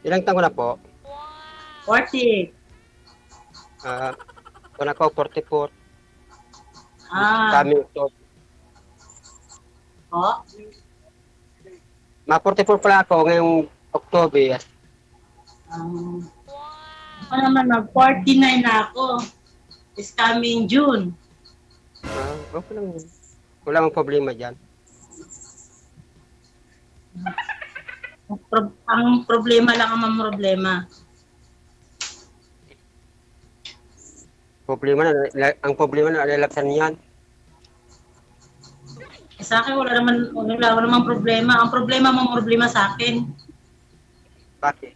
Ilang taon ko na po? 40. Kung ako 44, Ah, kami ito. po. Ma-44 pala ako ngayong October. Um, ako naman, mag-49 na ako. This coming June. Okay lang yun. Wala akong problema dyan. Ang problema lang ang problema. Ang problema na lalaksan yan. Sa akin, wala namang problema. Ang problema sa akin. Bakit?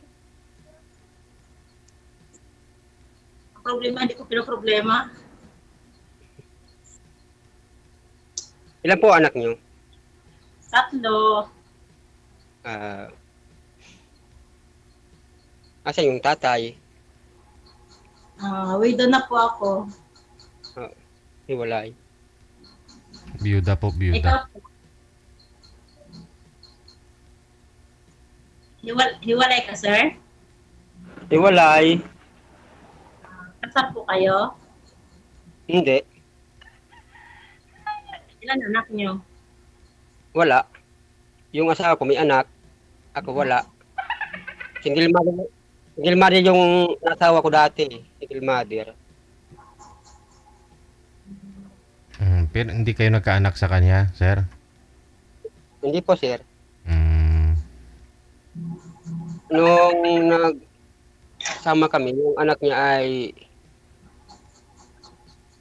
Ang problema, hindi ko pinoproblema. Ilan po anak nyo? 3. Asa yung tatay? Widow na po ako. Hiwalay. Biyuda po, Ikaw biyuda. po. Hiwalay ka, sir? Hiwalay? Kasal po kayo? Hindi. Ilan anak nyo? Wala. Yung asawa ko may anak. Ako wala. Single mother yung asawa ko dati. Single mother. Pero hindi kayo nagkaanak sa kanya, sir? Hindi po, sir. Mm. Nung nagsama kami, yung anak niya ay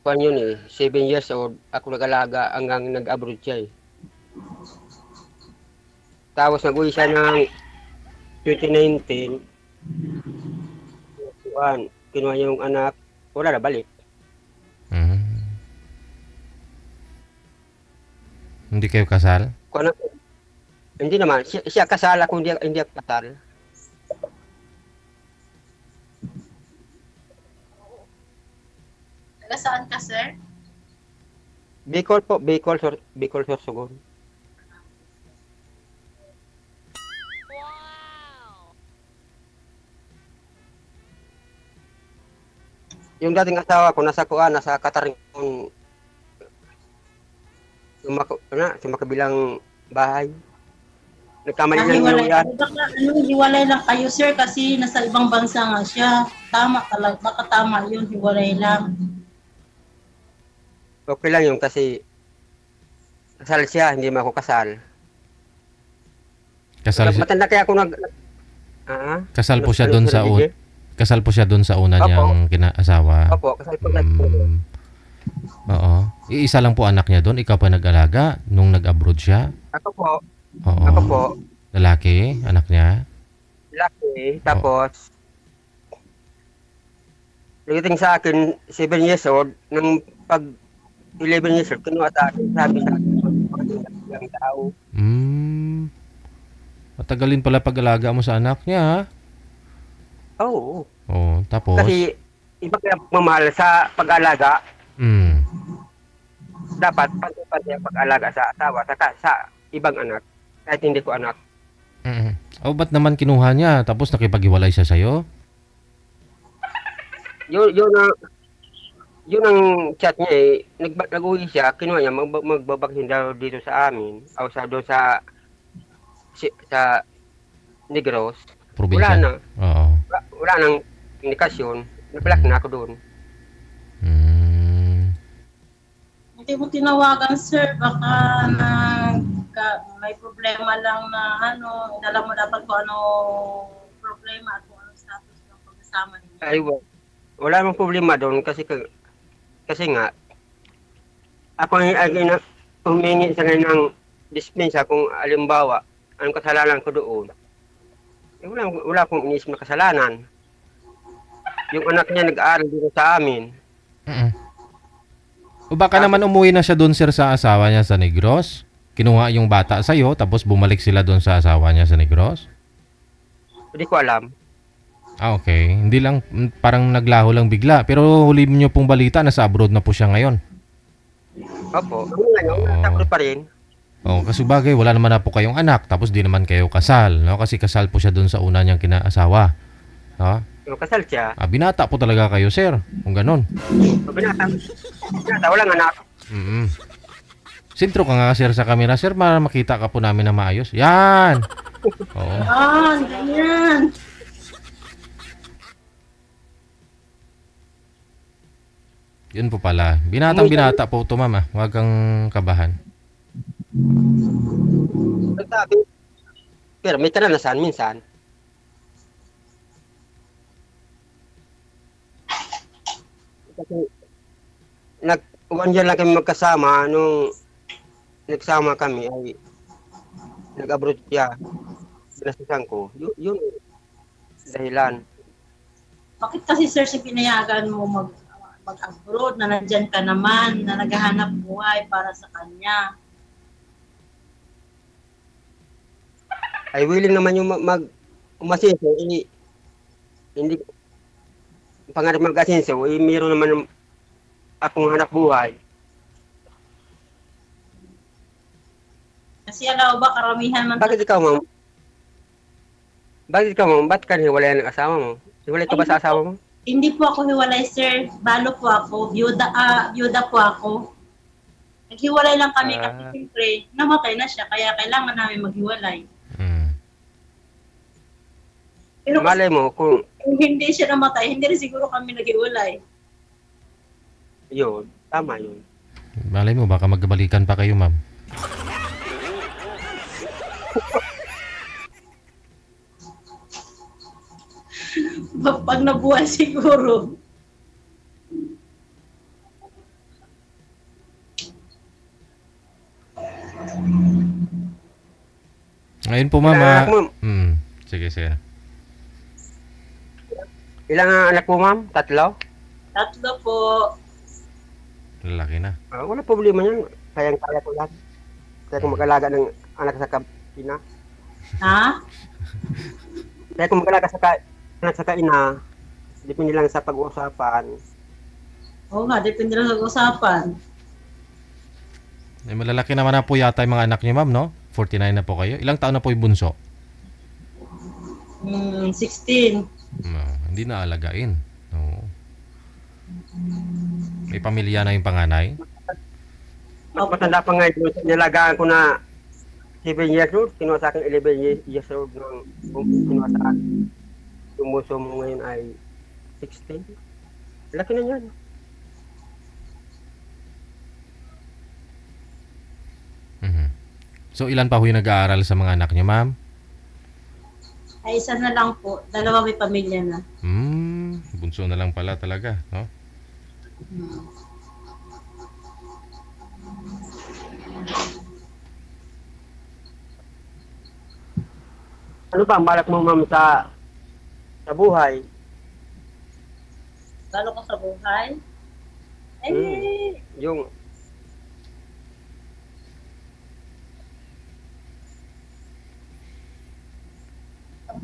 7 years old. Ako nag-alaga hanggang nag-abroad siya eh. Tapos nag-uwi siya ng 2019. Kinuha niya yung anak. Wala na, balik. Hindi kayo kasal? Hindi naman. Siya kasal ako, hindi ako kasal. Taga saan ka, sir? Bicol po. Bicol, Sorsogon. Yung dating asawa ko, nasa Kataringon. Sa makabilang bahay. Nagkamali lang Hiwalay. yung yan. Hiwalay lang kayo, sir, kasi nasa ibang bansa nga siya. Tama talaga. Baka tama yun, hiwalay lang. Okay lang yun kasi kasal siya, hindi mo ako kasal. Kasal Matanda kaya ako kasal po siya doon sa kasal po siya doon sa una niyang kinaasawa. Opo, kasal po. Oo. Iisa lang po anak niya doon. Ikaw pa nag-alaga nung nag-abroad siya? Ako po. Oo. Ako po. Lalaki, anak niya? Laki. Tapos, nagiting sa akin, 7 years old. Nung pag 11 years old, kinuha sa akin, sabi sa akin, magandang tao. Matagalin pala pag-alaga mo sa anak niya, ha? Oo. Oo, tapos? Kasi, iba kaya pagmamahal sa pag-alaga. Dapat, pati ang pag-alaga sa asawa, sa ibang anak. Kahit hindi ko anak. Ba't naman kinuha niya? Tapos nakipag-iwalay siya sa'yo? Yun ang chat niya eh. Nag-uwi siya, kinuha niya, magbabaksin daw dito sa amin. O doon sa Negros. Probinsya? Wala na. Oo. Wala nang indikasyon. Nag-block na ako doon. Hindi mo tinawagan, sir. Baka may problema lang na alam mo dapat kung ano problema at kung anong status ng pagkasama ninyo. Ay, wala namang problema doon kasi nga ako ang humingi sa ngayon ng dispensa kung alimbawa anong kasalanan ko doon. Wala akong inisip na kasalanan. Yung anak niya nag-aaral dito sa amin. O baka naman umuwi na siya doon, sir, sa asawa niya sa Negros? Kinuha yung bata sa'yo, tapos bumalik sila doon sa asawa niya sa Negros? Hindi ko alam. Okay. Hindi lang, parang naglaho lang bigla. Pero huli niyo pong balita, nasa abroad na po siya ngayon. Opo. Ngayon, nasa abroad pa rin. Oh, kasi bagay, wala naman na po kayong anak, tapos di naman kayo kasal, no? Kasi kasal po siya doon sa una niyang kinaasawa. No? Yung kasal siya. Binata po talaga kayo, sir, kung ganun. Binata, walang anak. Sintro ka nga, sir, sa camera, sir, para makita ka po namin na maayos. Yan! Oo. Ganyan. Yun po pala. Binata po ito, ma'am. Huwag kang kabahan. Nagsabi. Pero may karanasan minsan. Kasi one year lang kami magkasama nung nagsama kami ay nag-abroad siya. Binastusan ko. Yun dahilan. Bakit kasi sir si pinayagan mo mag-abroad na nandyan ka naman, na naghahanap buhay para sa kanya? Ay willing naman yung umasinso. Hindi pangarap mag-asinso. Mayroon naman akong hanap buhay. Kasi alam ba, karamihan man... Bakit ikaw, ma'am? Ba't ka hiwalay ng asawa mo? Hiwalay ka ba sa asawa mo? Hindi po ako hiwalay, sir. Balo po ako. Byuda po ako. Naghiwalay lang kami kasi siyempre, namatay na siya. Kaya kailangan namin maghiwalay. Pero Malay mo, kung hindi siya namatay, hindi rin siguro kami naghiwalay. yun, tama yun. Malay mo, baka magbalikan pa kayo, ma'am. Pag nabuhay siguro. Ngayon po, ma'am. Ilang anak mo? Sige, sige. Ilang anak mo, ma'am? 3? 3 po. Lalaki na. Wala problema yan. Kaya ko lang. Kaya ko mag-alaga ng anak sa ina. Ha? Kaya ko mag-alaga sa anak sa ina. Depende lang sa pag-uusapan. Oo nga, depende lang sa usapan. Malalaki naman na po yata yung mga anak niyo, ma'am, no? 49 na po kayo. Ilang taon na po yung bunso? 16. Hindi na alagain. No. May pamilya na yung panganay? Matanda pa nga yun. Nilagaan ko na 7 years old. Kinuha sa akin 11 years old. Kinuha sa akin. Yung muso mo ngayon ay 16. Laki na yan. So, ilan pa ho yung nag-aaral sa mga anak niyo, ma'am? Ay, isa na lang po. 2 may pamilya na. Bunso na lang pala talaga, no? Ano ba ang balak mo, ma'am, sa buhay? Lalo ko sa buhay? Yung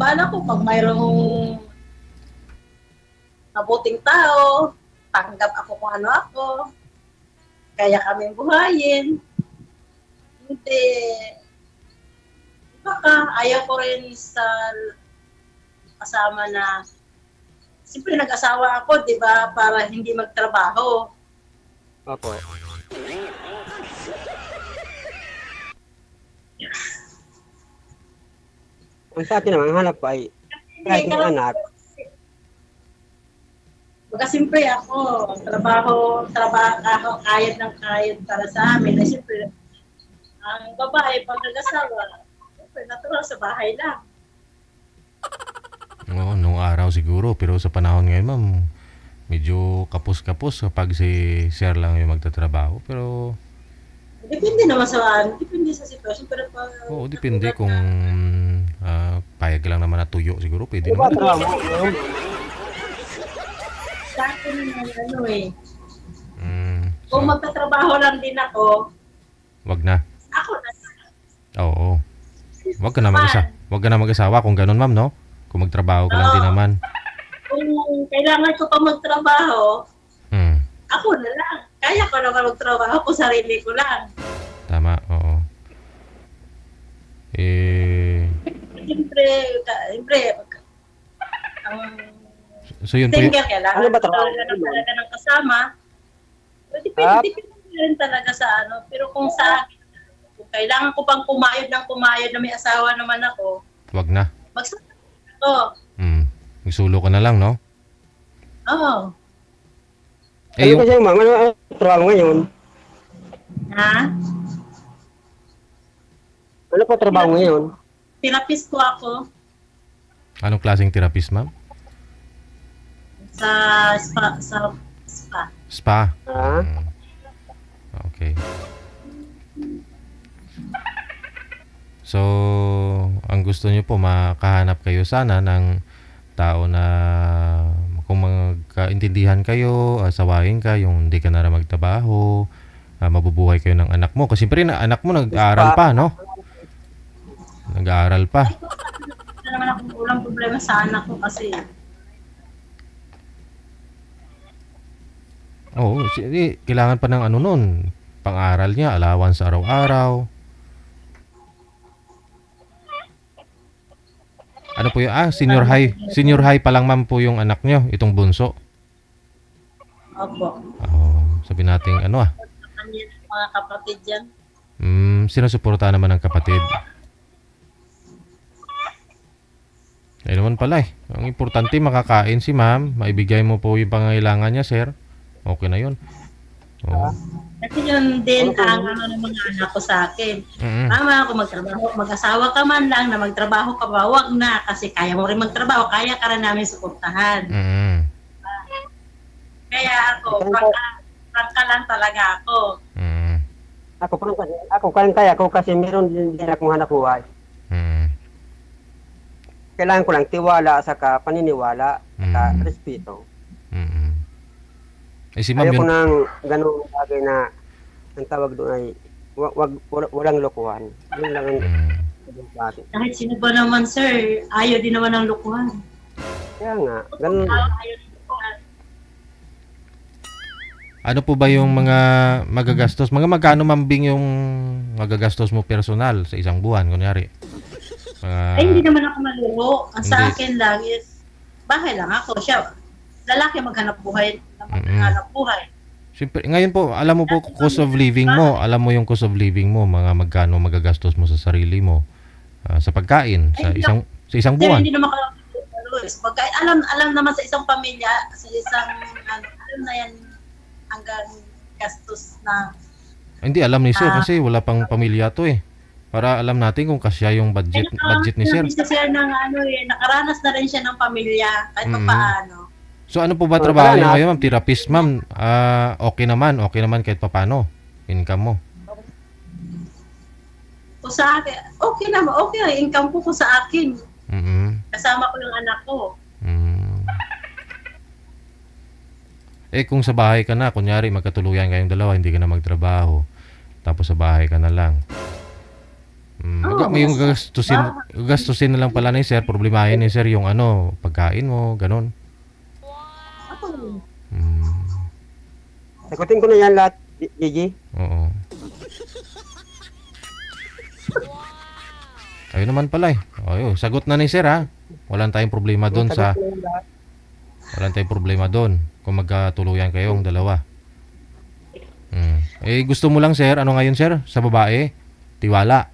Bala ko pag mayroong mabuting tao, tanggap ako kung ano ako, kaya kami buhayin. Hindi. Baka ayaw ko rin sa kasama na siyempre nag-asawa ako, di ba, para hindi magtrabaho. Opo. Ang sa atin naman, hanap pa ay kahit yung anak. Baka siyempre ako, trabaho, kayod ng kayod para sa amin. Ay siyempre, ang babae pag nag-asawa, siyempre natural sa bahay lang. Oo, nung araw siguro. Pero sa panahon ngayon, ma'am, medyo kapos-kapos kapag si sir lang yung magtatrabaho. Pero depende naman depende sa sitwasyon. Pero depende kung payag lang naman na tuyo siguro. Pwede naman. Sa akin naman, kung magtatrabaho lang din ako, wag na. ako na. Oo. Wag ka na mag-asawa kung ganun, ma'am, no? Kung magtrabaho ka lang din naman. Kung kailangan ko pa magtrabaho, ako na lang. Kaya ko naman magtrabaho kung sarili ko lang. Tama, oo. Siyempre, ang So yun po single, kailangan Ano ba trabaho talaga mo? talaga ng kasama. Depende rin talaga sa ano. Pero kung sa akin, kung kailangan ko pang kumayod na may asawa naman ako, wag na. magsasama ako. Magsulo ka na lang, no? Oo. Eh, Ano kasi ma'am, ano ang trabaho ngayon? Ha? Ano po trabaho ngayon? Therapist ko ako anong klaseng therapist, ma'am? sa spa. Spa. Ah? Okay. So, ang gusto niyo po, makahanap kayo sana ng tao na kung magkaintindihan kayo, sawahin ka, yung hindi ka na magtrabaho, mabubuhay kayo ng anak mo. Kasi siyempre, anak mo nag-aaral pa, no? Nag-aaral pa. Wala naman akong ulang problema sa anak ko kasi Oo, kailangan pa ng ano nun, pang-aral niya, allowance sa araw-araw. Ano po yung, senior high pa lang ma'am po yung anak niyo, itong bunso. opo. Sabi natin, Kanya mga kapatid yan. sinusuporta naman ng kapatid. Ayun naman pala eh. Ang importante, makakain si ma'am, maibigay mo po yung pangangailangan niya, sir. Okay na yun. Oo. Kasi yun din ang ano ng mga anak ko sa akin. Mama, kung magtrabaho, mag-asawa ka man lang na magtrabaho ka ba, wag na. Kasi kaya mo rin magtrabaho, kaya ka rin namin suportahan. Kaya ako, prangka lang talaga ako. Ako kaya ko kasi meron din akong hanap buhay. Kailangan ko lang tiwala sa paniniwala at respeto. Eh si ma'am Ayaw ko yun, ng ganung bagay na ang tawag doon ay walang lokohan. Yun lang ang bagay. Kahit sino ba naman, sir, ayaw din naman ng lukuhan. Kaya nga, ganun. Ayaw ng lukuhan. ano po ba yung mga magagastos? Mga magkano mambing yung magagastos mo personal sa isang buwan, kunyari? Ay, hindi naman ako maluro. Ang sa Hindi. akin lang is, bahay lang ako. Siya, lalaki maghanap buhay. Maghanap buhay. Siyempre, ngayon po, alam mo po cost of living mo. Alam mo yung cost of living mo, mga magkano magagastos mo sa sarili mo sa pagkain sa isang Sir, buwan. hindi naman ako alam naman sa isang pamilya, sa isang, alam na yan hanggang gastos na. Hindi alam ni sir kasi wala pang pamilya to eh. Para alam natin kung kasya yung budget ni sir. Si sir ng nakaranas na rin siya ng pamilya kahit pa paano. So ano po ba trabaho niyo ngayon, ma'am? Therapist, ma'am. Okay naman kahit papaano. Income mo. O sa akin, okay naman, okay ang income ko sa akin. Kasama ko yung anak ko. Eh kung sa bahay ka na, kunyari magkatuluyan kayong dalawa, hindi ka na magtrabaho. Tapos sa bahay ka na lang. May yung gastusin na lang pala ni sir, problemahin ni sir yung pagkain mo, ganun. Sagutin ko na yan lahat, Gigi. Oo. Ayun naman pala eh. Sagot na ni sir ha. Walang tayong problema doon Walang tayong problema doon kung magkatuluyan kayong dalawa. Eh gusto mo lang sir, ano ngayon sir? Sa babae? Tiwala.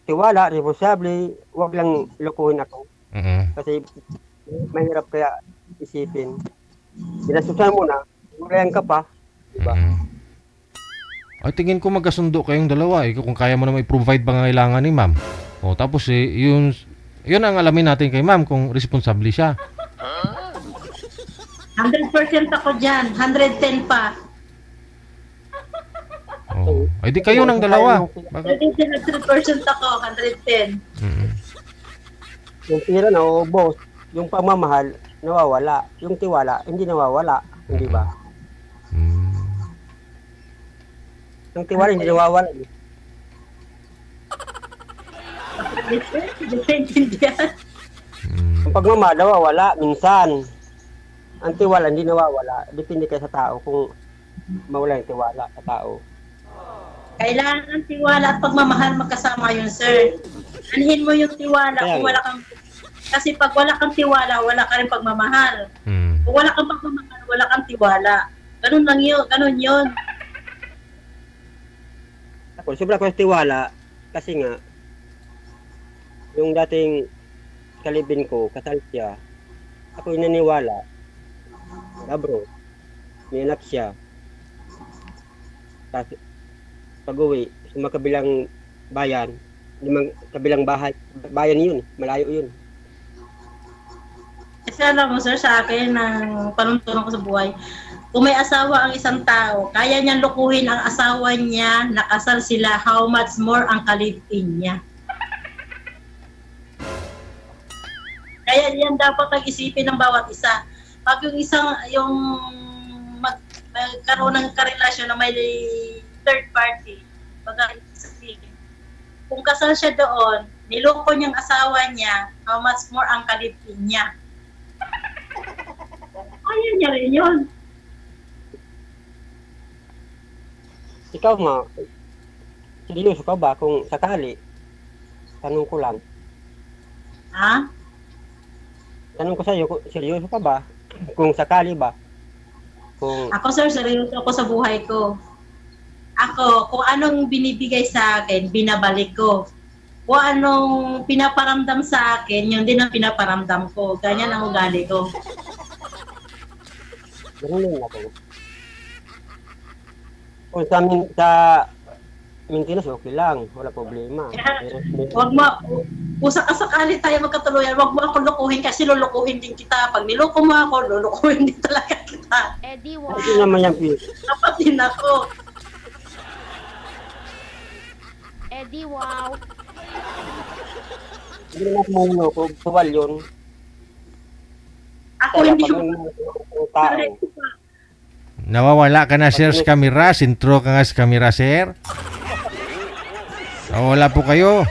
Tiwala, responsable, wag lang lokohin ako. Kasi mahirap kaya isipin. Binasusan mo na, urayan ka pa. Diba? Ay, tingin ko magkasundo kayong dalawa eh. Kung kaya mo na i-provide pangangailangan ni ma'am. Tapos yun ang alamin natin kay ma'am kung responsable siya. 100% ako dyan, 110 pa. Ay, di kayo ng dalawa. 100% ako, 110. Yung pira na boss, yung pamamahal, nawawala. Yung tiwala, hindi nawawala. Hindi ba? Yung tiwala, hindi nawawala. Ang pagmamahal, nawawala. Minsan. Ang tiwala, hindi nawawala. Depende kayo sa tao kung mawala yung tiwala sa tao. Kailangan ng tiwala at pagmamahal magkasama yun, sir. Anhin mo yung tiwala Kaya kung nga. wala kang... Kasi pag wala kang tiwala, wala ka rin pagmamahal. Mm. Kung wala kang pagmamahal, wala kang tiwala. Ganun lang yun, ganun yun. Ako, sobra ko sa tiwala kasi nga, yung dating kalibin ko, kasal siya, ako inaniwala, bro, may anak siya. Tapos, pag-uwi, sa mga kabilang bayan, limang kabilang bayan yun, malayo yun. Kasi alam mo, sir, sa akin, ng panuntunan ko sa buhay, kung may asawa ang isang tao, kaya niyang lukuhin ang asawa niya, nakasal sila, how much more ang kalipin niya. Kaya yan dapat pag-isipin ng bawat isa. Pag yung magkaroon ng karelasyon na may third party, kung kasal siya doon, niloko niyang asawa niya, how much more ang kalipin niya. Kaya niya rin yun. Ikaw nga, seryoso ka ba kung sakali? Tanong ko lang. Ha? Tanong ko sa'yo, seryoso ka ba? Kung sakali ba? Kung Ako, sir, seryoso ako sa buhay ko. Ako, kung anong binibigay sa akin, binabalik ko. Kung anong pinaparamdam sa akin, yun din ang pinaparamdam ko. Ganyan ang ugali ko. ganun lang ako. Kung sa maintenance, okay lang. Wala problema. Wag mo, kung sakasakali tayo magkatuluyan, wag mo ako lukuhin kasi lulukuhin din kita. Pag niloko mo ako, lulukuhin din talaga kita. Eddie, Hindi wow. naman yan, Pete. Dapat din ako. Eddie, wow. Hindi naman kumulo ko. Tuwal yun. Ako Kaya hindi pag ko ng tao, Nawawala ka na, sir, sa kamera. Sintro ka nga sa kamera, sir. Nawawala po kayo.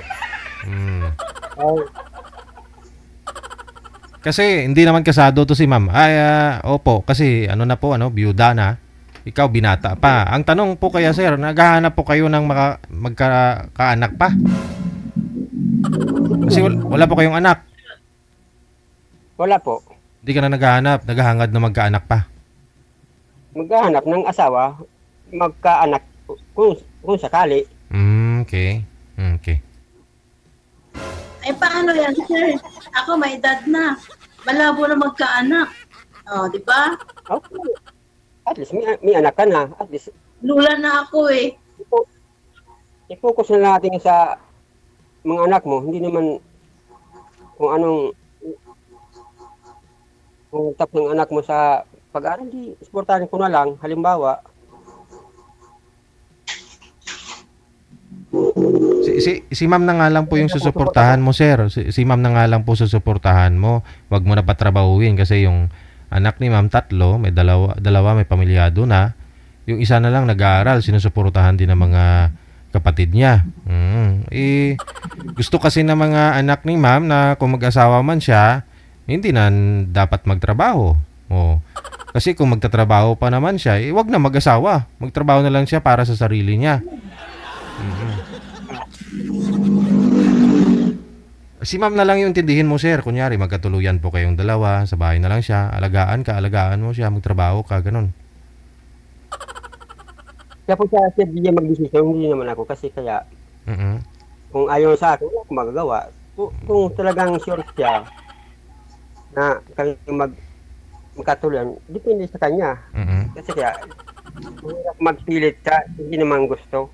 Mm. ay, Kasi hindi naman kasado to si ma'am. Ay, opo, kasi ano na po, byuda na. Ikaw binata pa. Ang tanong po kaya, sir, naghahanap po kayo ng magkaanak pa? Kasi wala po kayong anak. wala po. Hindi ka na naghahanap, naghahangad na magkaanak pa. Maghahanap ng asawa, magkaanak, kung sakali. Okay. Okay. Ay, paano yan, sir? Ako may edad na. Malabo na magkaanak. O, di ba? Okay. At least may anak ka na. At least Lula na ako eh. i-focus na natin sa mga anak mo. Hindi naman kung tapos ng anak mo sa pag-aaral, di suportahan ko na lang. Halimbawa, Si ma'am na nga lang po yung susuportahan mo, sir. Si ma'am na nga lang po susuportahan mo. Wag mo na patrabahuin kasi yung anak ni ma'am 3, may dalawa may pamilyado na. Yung isa na lang nag-aaral, sinusuportahan din ng mga kapatid niya. Gusto kasi ng mga anak ni ma'am na kung mag-asawa man siya, hindi na dapat magtrabaho. Kasi kung magtatrabaho pa naman siya, wag na mag-asawa. Magtrabaho na lang siya para sa sarili niya. Si ma'am na lang yung intindihin mo, sir. Kunyari, magkatuluyan po kayong dalawa, sa bahay na lang siya, alagaan mo siya, magtrabaho ka, ganun. kaya po siya hindi mag-desisyon, hindi naman ako. Kasi kaya, kung ayaw sa akin, wala akong magagawa. Kung talagang sure siya na kami magkatuluyan, depende sa kanya. Kasi kaya, mahirap magpilit ka, hindi naman gusto.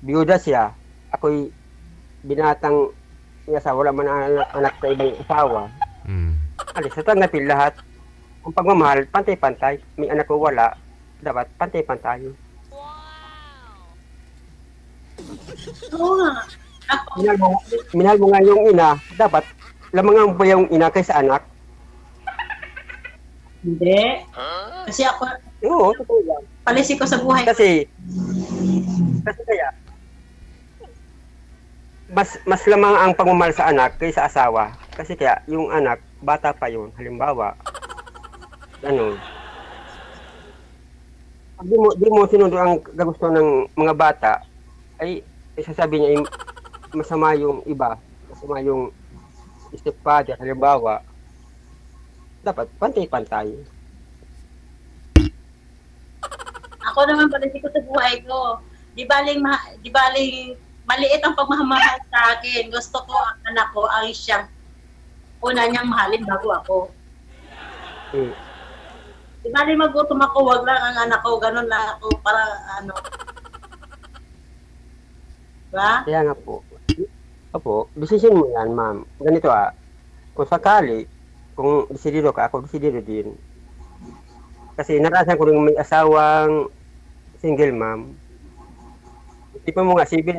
Biyuda siya, ako'y binatang niya sa wala man anak sa ibang asawa. Alis, natanggapin lahat. Ang pagmamahal, pantay-pantay. May anak ko wala, dapat pantay-pantay. Oo nga. Ako, Minahal mo nga yung ina, dapat lamangan mo yung ina kaysa anak. hindi. Kasi ako, Oo, totoo yan. palisi ko sa buhay. Kasi kaya, mas lamang ang pagmamahal sa anak kaysa asawa. Kasi kaya, yung anak, bata pa yun. Halimbawa, Pag di mo sinundo ang gusto ng mga bata, ay isasabi niya masama yung iba, masama yung stepfather, halimbawa, dapat pantay-pantay. Ako naman pala ko sa buhay ko. Di baling maliit ang pagmamahal sa akin. Gusto ko ang anak ko ang siyang una niyang mahalin bago ako. Di baling magutom ako, wag lang ang anak ko, ganun lang ako para ano. Diba? Kaya nga po. Opo, decision mo yan, ma'am. Ganito kung sakali, kung desidido ka, ako desidido din. Kasi narasan ko rin may asawang single ma'am. Tipo mo nga, 7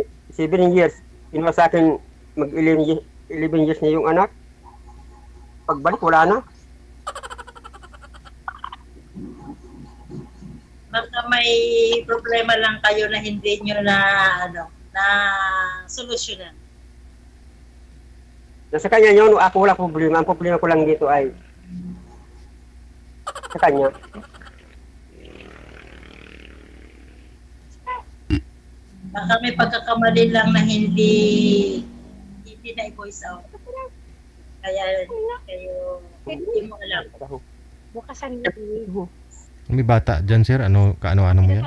years, inuwa sa akin mag-11 years na yung anak. Pagbalik, wala na. Baka may problema lang kayo na hindi nyo na solusyonan. Nasa kanya yun, ako wala problema. Ang problema ko lang dito ay sa kanya. Baka may pagkakamali lang na hindi na i-voice out. Kaya kayo hindi mo alam. Bukasan mo. May bata dyan, sir. Kaano-ano mo yan?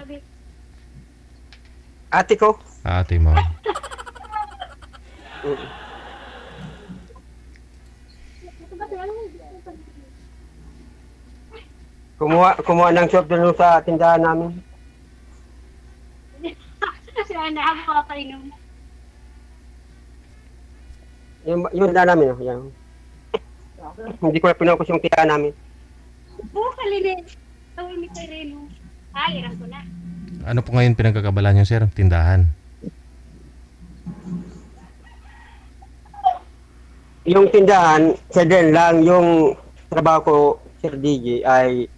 Ate ko, Ate mo. kumuha ng shop doon sa tindahan namin. Kasi ako makakainom. Yung tindahan namin, yan. Hindi ko na pinukos yung tindahan namin. Kalinin. Tawin ni Reno. Iran ko na. Ano po ngayon pinagkakabalan niyo, sir? Tindahan. Yung tindahan, sa din lang, yung trabaho ko, Sir DJ, ay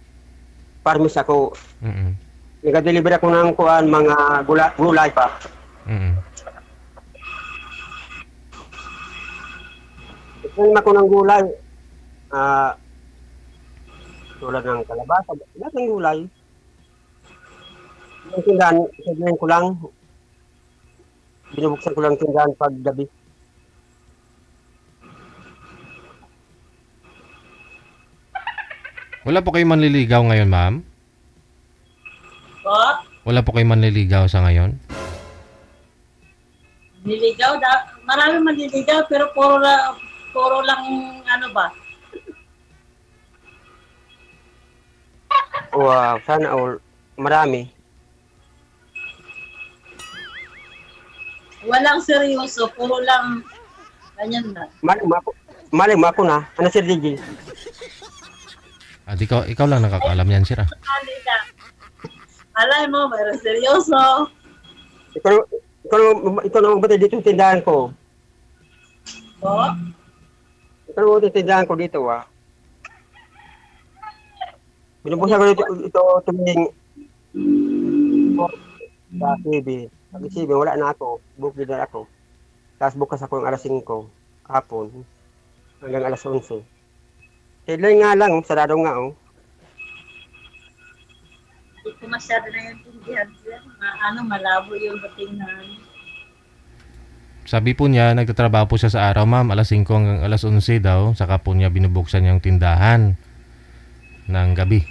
parmis ako. Nag-deliver ako ng mga gulay pa. Ito ako ng gulay. Tulad ng kalabasa, lahat ng gulay. Yung tindahan, sabihin ko lang, binubuksan ko lang tindahan pag gabi. Wala po kayong manliligaw ngayon, ma'am? Po? Wala po kayong manliligaw sa ngayon? Niligaw, marami manliligaw pero puro lang ano ba? Wow, sana all. Marami. Walang seryoso, puro lang ganyan na. Mali mo ako na. Ano, Sir DJ? At ikaw lang nakakaalam yan, sir. Alay mo, mayroon seryoso. Ikaw na magbatay dito sa tindahan ko. Po? Ikaw na magbatay sa tindahan ko dito, Binubuksan ko ito tuming sa TV. Pag TV, wala na ako. Bukli na ako. Tapos bukas ako ng alas 5 hapon hanggang alas 11. Kailan nga lang, sarado nga, Hindi ko masyado na yung tindihan sila. Malabo yung dating na. Sabi po niya, nagtatrabaho po siya sa araw, ma'am. Alas 5 hanggang alas 11 daw. Saka po niya binubuksan yung tindahan ng gabi.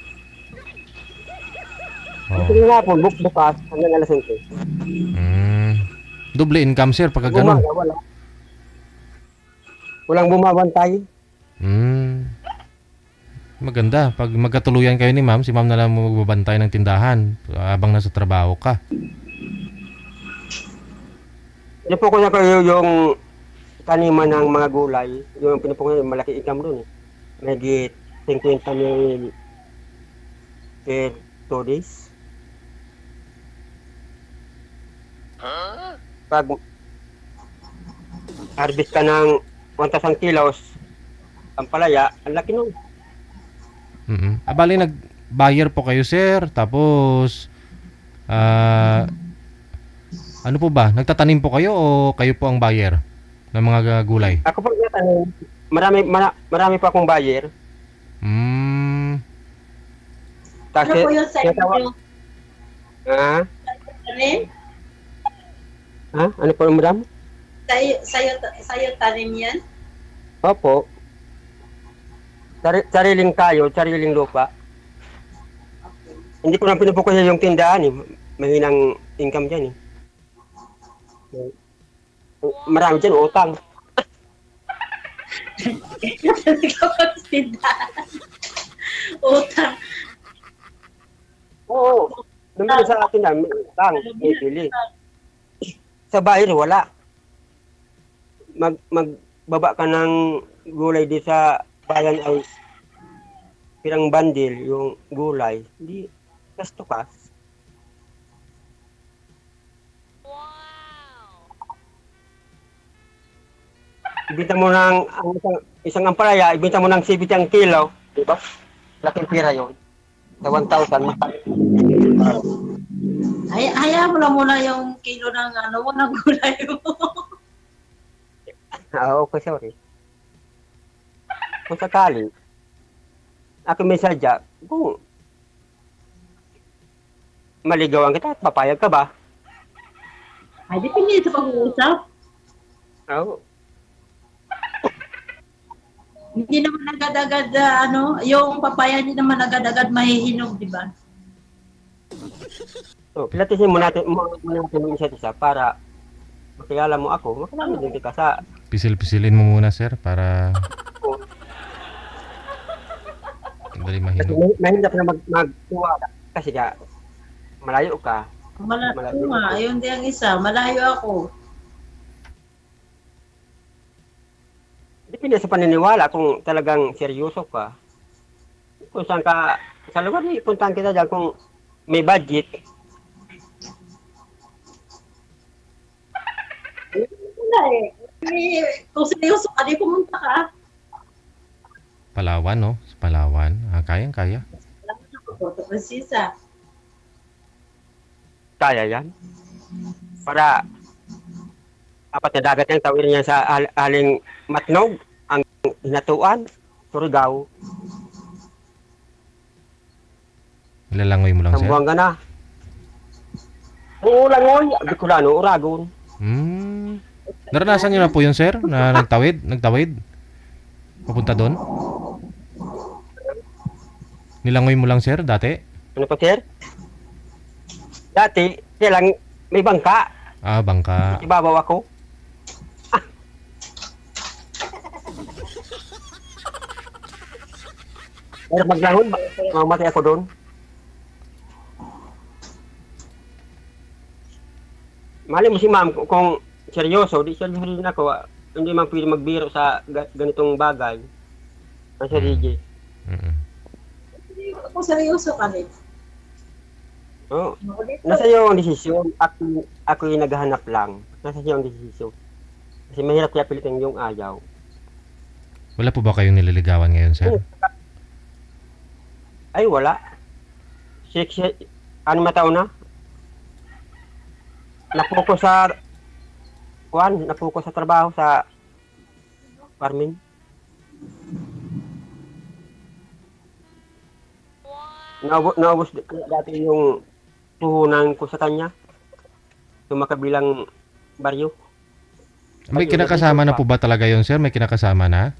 Sige nga po, bukas hanggang alas 11. Double income, sir, pagka ganun. Walang bumabantay. Maganda. Pag magkatuluyan kayo ni ma'am, si ma'am na lang magbabantay ng tindahan habang nasa trabaho ka. Pinupuko na kayo yung taniman ng mga gulay. Yung pinupuko na yung malaki income doon. May 50 mil per 2 days. Pag harvest ka ng 1,000 kilos, ang palaya, ang laki nun. Bali, nag-buyer po kayo, sir. Tapos, ano po ba? Nagtatanim po kayo o kayo po ang buyer ng mga gulay? Ako po nagtatanim. Marami pa akong buyer. Ano po yun sa inyo? Ah, Tanim? ano po, madam? Sa'yo tanim yan? Opo. Sariling tayo, sariling lupa. Hindi ko na pinupukuya yung tindahan eh. Mahinang income dyan eh. Marami dyan utang. Talaga magtindahan. Utang. Oo. Naman sa atin na, may utang, may bili. Sa bahay wala. Magbaba ka ng gulay di sa bayan ay pirang bandil yung gulay. Hindi, gasto ka. Ibenta mo ng ang isang ampalaya, ibenta mo ng 70 ang kilo, di ba? Laking pira yun. Sa 1,000, Hayaan mo lang muna yung kilo ng ng gulay mo. okay, sorry. Kung sakali, ako may sadya, kung maligawan kita at papayag ka ba? Ay, depende sa pag-uusap. Oo. Hindi naman agad-agad, yung papaya hindi naman agad-agad mahihinog, di ba? So, pilatisin mo natin yung isa't isa para makilala mo ako, makilala din kita sa... Pisil-pisilin mo muna, sir, para dali Kasi mahinog. mahirap na magtuwala kasi ka malayo ka. Malayo nga, ayun din ang isa. Malayo ako. Depende sa paniniwala kung talagang seryoso ka. Kung saan ka, sa lugar puntahan kita dyan kung may budget. Wala eh. Kung seryoso ka, di pumunta ka. Palawan, no? Sa Palawan. Kayang-kaya. Puerto Princesa. Kaya yan. Para apat na dagat yung tawin niya sa aling Matnog, ang Hinatuan, Surigao. Ilalangoy mo lang, sir. Sambuanga na. Oo, langoy. Bicolano, Uragon. Naranasan niyo na po yun, sir? Na nagtawid? Papunta doon? Nilangoy mo lang, sir, dati? Ano pa, sir? Dati, silang may bangka. Bangka. Ibabaw ako. Pero maglangon, mamatay ako doon. Mali mo si ma'am kung seryoso, di seryoso rin ako. Hindi man pwede magbiro sa ganitong bagay. Ang sa DJ. Kung seryoso ka rin. Oh, nasa iyo ang desisyon. Ako yung naghahanap lang. Nasa iyo ang desisyon. Kasi mahirap kaya pilitin yung ayaw. Wala po ba kayong nililigawan ngayon, sir? Ay, wala. Ano mataon na? Napuko sa trabaho sa farming. Naubos dati yung puhunan ko sa kanya. Yung makabilang baryo. May kinakasama na po ba talaga yun, sir? May kinakasama na?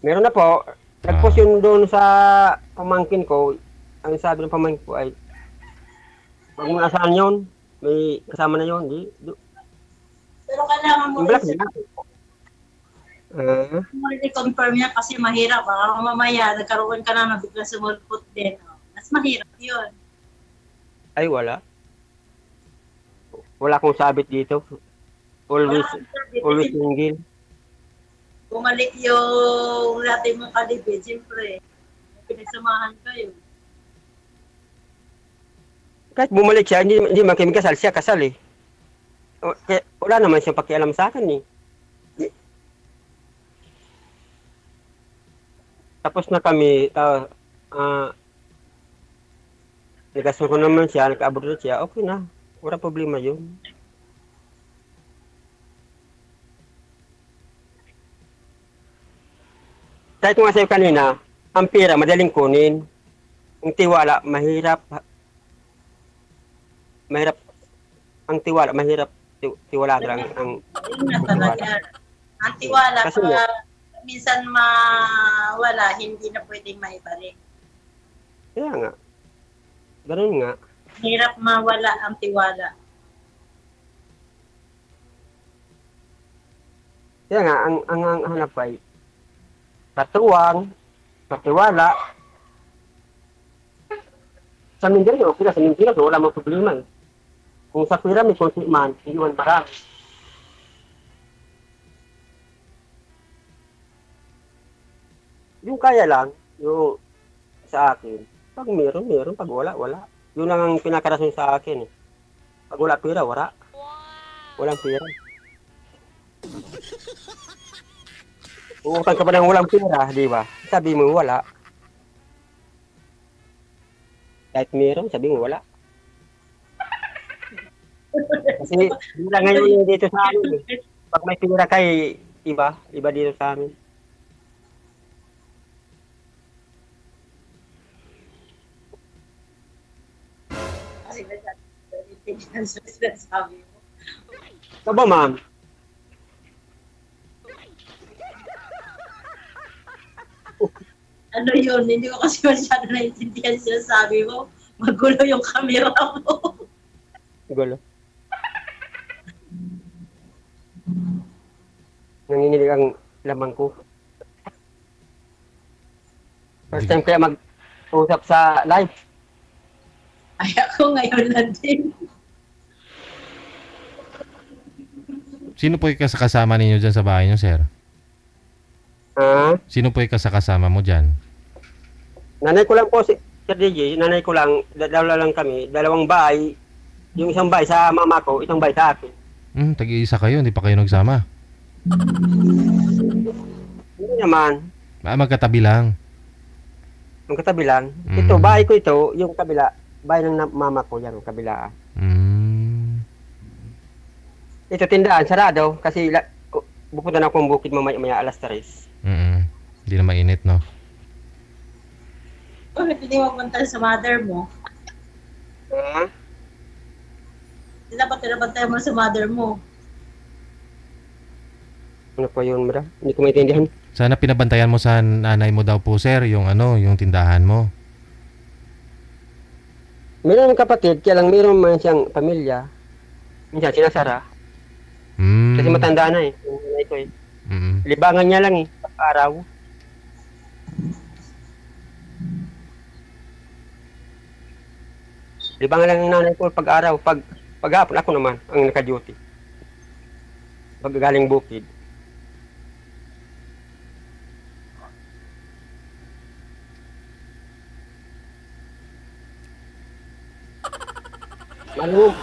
Meron na po. Nag-post yun doon sa pamangkin ko. Ang sabi ng pamangkin ko ay, wag mo nasaan yun. May kasama na yun. Pero kailangan mo Yung black na. i-confirm niya kasi mahirap. Baka mamaya nagkaroon ka na bigla sumulpot din. Mas mahirap yun. Ay, wala. Wala akong sabit dito. Always single. Bumalik yung dati mong kalibid, siyempre. Pinagsamahan kayo. Kahit bumalik siya, hindi man kami kasal. Siya kasal eh. Kaya wala naman siyang pakialam sa akin eh. Tapos na kami, nagkasal ko naman siya, nagkaabot na siya, okay na. Wala problema yun. Kahit nga sa'yo kanina, ang pera madaling kunin. Ang tiwala, mahirap mahirap ang tiwala, mahirap tiwala lang ang Yun nga talaga. Ang tiwala, Kasi pag minsan mawala, hindi na pwedeng maibalik. kaya nga. Ganun nga. Hirap mawala ang tiwala. Kaya nga, ang hanap ay katuwang, katiwala. Sa Mindanao, okay na. Sa Mindanao, wala mang problema eh. Kung sa pira may konti man, hindi man marami. Yung kaya lang, yung sa akin, pag meron, meron. Pag wala, wala. Yun lang ang pinakarason sa akin eh. Pag wala pira, wala. Walang pira. Uutang ka ba ng walang pira, di ba? Sabi mo wala. Kahit meron, sabi mo wala. Kasi hindi lang ngayon yung dito sa amin eh. Pag may pira kay iba dito sa amin. Kasi nagsasabi sa sinasabi mo. Ito ba, ma'am? Ano yun? Hindi ko kasi masyado naiintindihan sinasabi mo. Magulo yung camera mo. Gulo. Nanginginig ang lamang ko. First time kaya mag-usap sa live. Ay, ako ngayon lang din. Sino po yung kasama ninyo dyan sa bahay nyo, sir? Ah, Sino po yung kasama mo dyan? nanay ko lang po si Sir DJ, nanay ko lang, dalawa lang kami, dalawang bahay. Yung isang bahay sa mama ko, isang bahay sa akin. Tag-iisa kayo, hindi pa kayo nagsama. Hindi naman, Magkatabi lang. yung katabi lang. Mm. Ito, bahay ko ito, yung kabila, bahay ng mama ko yan, yung kabila. Mm. Ito tindahan, sarado, kasi pupunta na akong bukid mamaya alas 3. Hindi na mainit, no? Bakit hindi mo punta sa mother mo? Ah, Dapat pinapantay mo sa mother mo. ano pa yun, madam? Hindi ko maintindihan. Sana pinabantayan mo sa nanay mo daw po, sir, yung yung tindahan mo. Meron ng kapatid, kaya lang meron man siyang pamilya. Minsan sinasara. Kasi matanda na eh. Yung nanay ko eh. Libangan niya lang eh, araw. Libangan lang ng nanay ko pag-araw. Pag-hapon ako naman ang naka-duty. Pag galing bukid.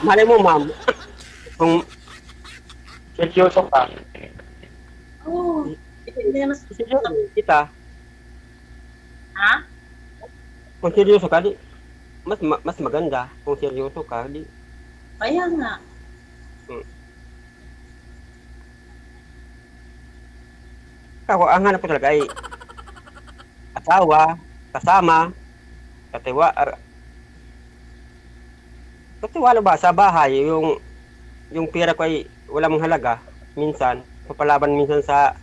Malay mo, ma'am. Kung seryoso ka, Oo. Hindi naman seryoso kita. Ha? Kung seryoso ka, di, mas maganda. Kung seryoso ka, di. Kaya nga. Ako, ang hanap ko talaga ay asawa, kasama, katiwala ba sa bahay, yung pera ko ay wala mong halaga. Minsan, papalaban minsan sa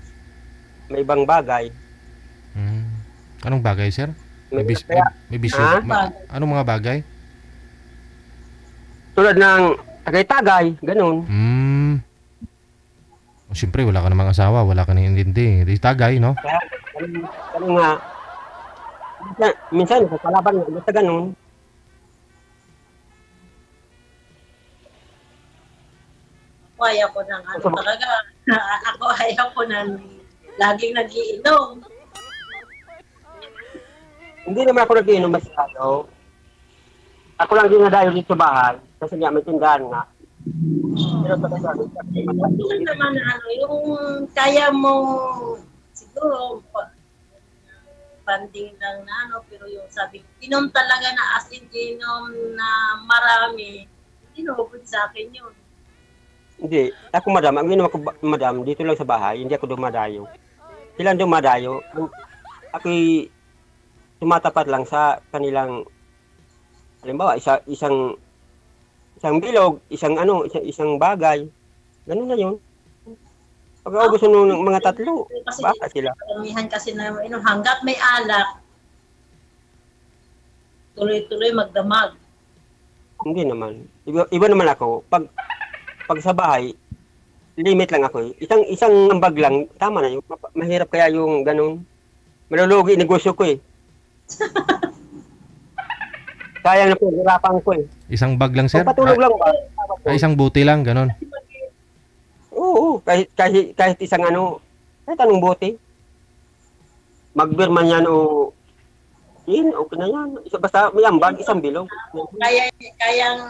may ibang bagay. Anong bagay, sir? May bisyo? Ha? Anong mga bagay? Tulad ng tagay-tagay, ganun. Siyempre, wala ka namang asawa, wala ka nang intindi. Di tagay, no? Kaya, ganun nga. Minsan, papalaban nga, basta ganun. Ako ayaw ko ng ano talaga. Ako ayaw ko ng laging nagiinom. Hindi naman ako nag-iinom masyado. Ako lang dinadayo dito sa bahay. Kasi nga, may tindahan nga. Pero talaga, Yun naman ano, yung kaya mo siguro banding lang na ano, pero yung sabi, inom talaga na as in inom na marami, hindi nabubod sa akin yun. Hindi. Ako, madam, ang inom ako, madam, dito lang sa bahay. Hindi ako dumadayo. Silang dumadayo. Ako'y tumatapat lang sa kanilang, halimbawa, isang isang bilog, isang bagay. Ganun na yun. Pag gusto nung mga tatlo, Kasi baka sila. karamihan kasi na hanggat may alak, tuloy-tuloy magdamag. Hindi naman. Iba naman ako. Pag sa bahay, limit lang ako eh. Isang ambag lang, tama na yun. Mahirap kaya yung ganun. Malulugi negosyo ko eh. Kaya na po, hirapan ko eh. Isang bag lang, sir? Kung patulog lang ba? Isang buti lang, ganon. Oo, kahit isang kahit anong bote. Mag-beer man yan o okay na yan. Basta may ambag, isang bilog. Kayang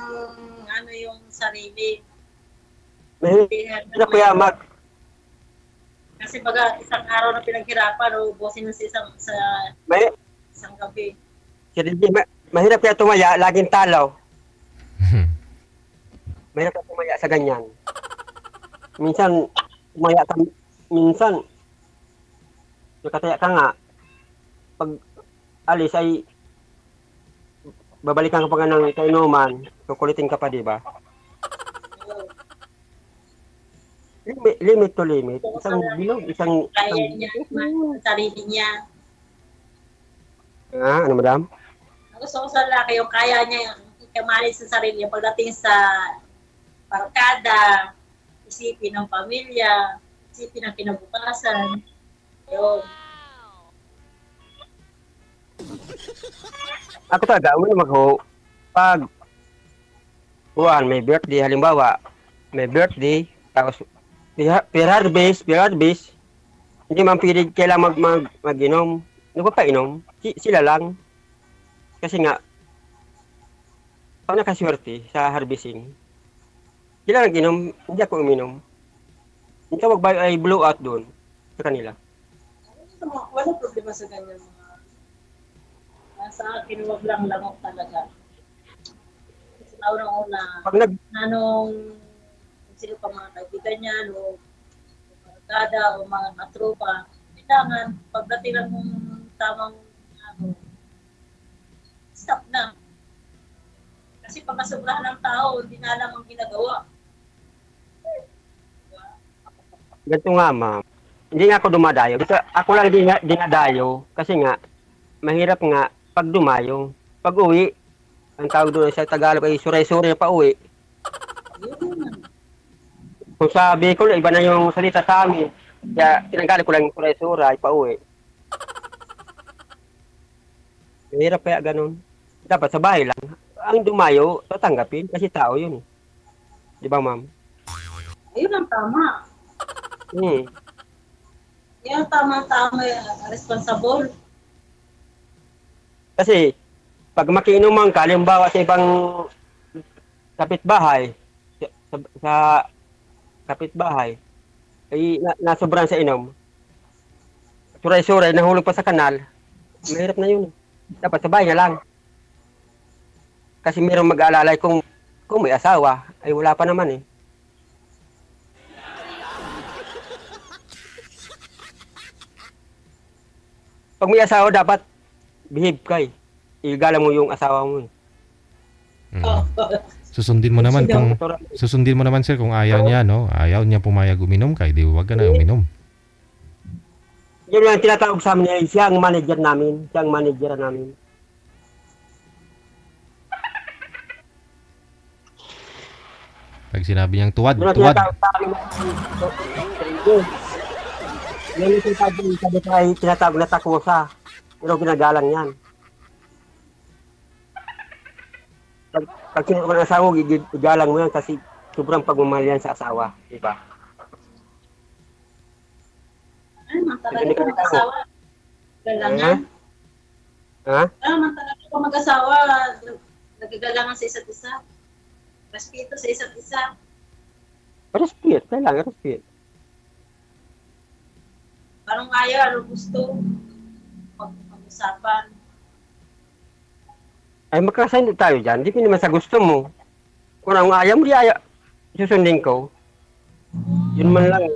yung sarili. Mahirap kaya Kasi baga isang araw na pinaghirapan o ubusin sa isang gabi. mahirap kaya tumaya, laging talaw. Mahirap kaya tumaya sa ganyan. Minsan, nakataya ka nga, pag alis ay babalikan ka pa nga ng kainuman, kukulitin ka pa, di ba? Limit to limit. Isang bilog, Kaya niya, sa sarili niya. Ano madam? Ang gusto ko sa lalaki, yung kaya niya, ikamalis sa sarili niya pagdating sa barkada, isipin ng pamilya, isipin ng kinabukasan. Yun. Ako talaga, pag may birthday, halimbawa, may birthday, tapos Pirar base, hindi man pwede kailangan mag-inom. Ano pa painom? Sila lang. Kasi nga, pag nakaswerte sa harvesting, sila nag-inom, hindi ako uminom. Hindi ka magbayo ay blow out doon sa kanila. Wala problema sa ganyan mga. Sa akin, wag lang lamok talaga. Kasi naunang-una, sino pa mga kaibigan niya, o barkada, o mga matropa, kailangan, pagdating lang ng tamang, stop na. Kasi pag nasobrahan ng tao, hindi na alam ang ginagawa. Ganito nga, ma'am. Hindi nga ako dumadayo. Ako lang dinadayo kasi nga, mahirap nga pag dumayo. Pag uwi, ang tawag doon sa Tagalog ay suray-suray pa uwi. Kung sa Bicol, iba na yung salita sa amin. Kaya tinagali ko lang yung suray-suray pa uwi. Mahirap kaya ganun. Dapat sa bahay lang. Ang dumayo, tatanggapin kasi tao yun. Di ba, ma'am? Ayun ang tama. Yan ang tama-tama, responsible. Kasi, pag makiinuman ka, halimbawa sa ibang kapitbahay, sa kapitbahay, ay nasobran sa inom, suray-suray, nahulog pa sa kanal, mahirap na yun. Dapat sa bahay na lang. Kasi mayroong mag-aalalay kung may asawa, ay wala pa naman eh. Pag may asawa, dapat behave ka eh. Igala mo yung asawa mo eh. Susundin mo naman sir kung ayaw niya, no? Ayaw niya pumayag uminom ka, di wag ka na uminom. Yun yung tinatawag sa amin, siya ang manager namin. Siya ang manager namin. Pag sinabi niyang tuwad. Yun yung tinatawag na takusa. Pero ginagalang yan. Pag sino ka ng asawa, igalang mo yan kasi sobrang pagmamahal yan sa asawa. Diba? Ay, talaga kung mag-asawa. Galangan. Ha? Talaga kung mag-asawa, nagagalangan sa isa't isa. Respeto sa isa't isa. Respect. Kailangan respect. Parang ayaw, gusto. Pag-usapan. Ay, magkasayang tayo dyan. Hindi ko naman sa gusto mo. Kung ang ayaw mo, susundin ko. Yun man lang.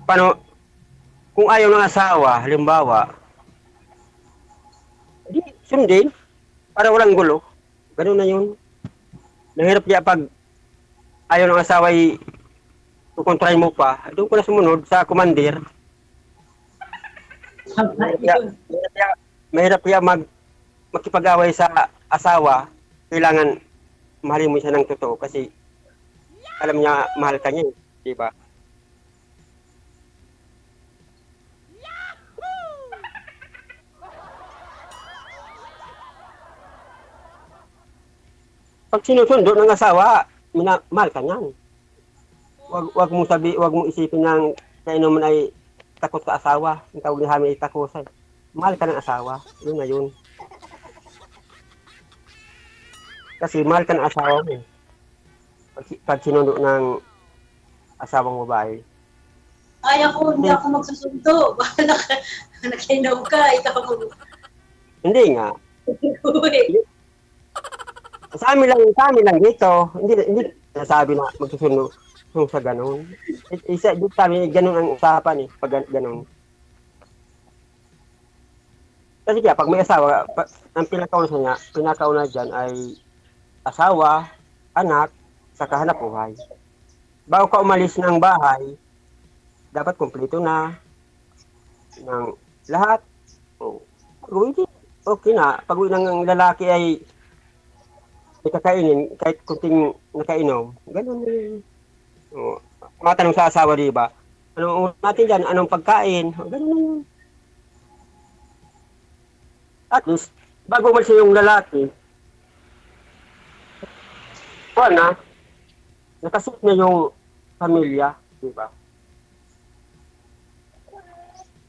Paano, kung ayaw ng asawa, halimbawa, di sundin, para walang gulo. Ganun na yun. Nahirap kaya pag ayaw ng asawa ay kukontrahin mo pa, doon ko na sumunod sa komandir. Mahirap kaya makipag-away sa asawa, kailangan mahalin mo siya ng totoo kasi alam niya mahal ka niya, di ba? Pag sinusundo ng asawa, mahal ka niyan. Wag mo isipin ng kainuman ay takot sa asawa. Ang tawag ni Hami ay takosay. Mahal ka ng asawa. Yun na yun. Kasi mahal ka ng asawa mo. Pag sinundo ng asawang babae. Ay, hindi ako magsusundo. Bahala ka. Nakinom ka. Ikaw mo. Hindi nga. Sa amin lang dito. Hindi nasabi na magsusundo sa ganun. Isa, dito kami, ganun ang usapan eh. Pag ganun. Kasi kaya, pag may asawa, ang pinakauna dyan ay asawa, anak, saka hanap buhay. Bago ka umalis ng bahay, dapat kumpleto na ng lahat. Okay na. Pag uwi ng lalaki ay kakainin, kahit kunting nakainom, ganun na yun. Matanong sa asawa, di ba? Anong natin dyan? Anong pagkain? Ganun na yun. At least, bago umalis yung lalaki, nakasit na yung pamilya, di ba?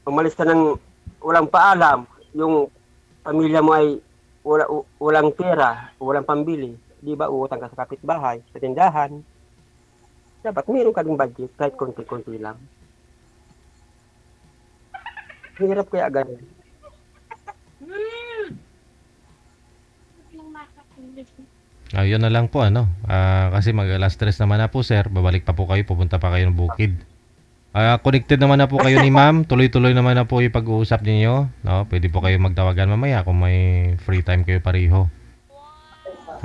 Umalis ka ng walang paalam, yung pamilya mo ay walang pera, walang pambili, di ba? Uutang ka sa kapitbahay, sa tindahan. Dapat mayroon ka ng budget, kahit konti-konti lang. Hirap kaya ganun. Yun na lang po kasi mag-alas 3 naman na po sir, babalik pa po kayo, pupunta pa kayo ng bukid. Connected naman na po kayo ni ma'am, tuloy-tuloy naman na po yung pag-uusap ninyo, no? Pwede po kayo magtawagan mamaya kung may free time kayo pareho.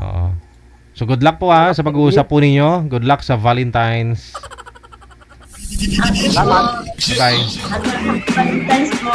Oo. So good luck po sa pag-uusap po ninyo. Good luck sa Valentine's. Salamat. Bye. Valentine's po.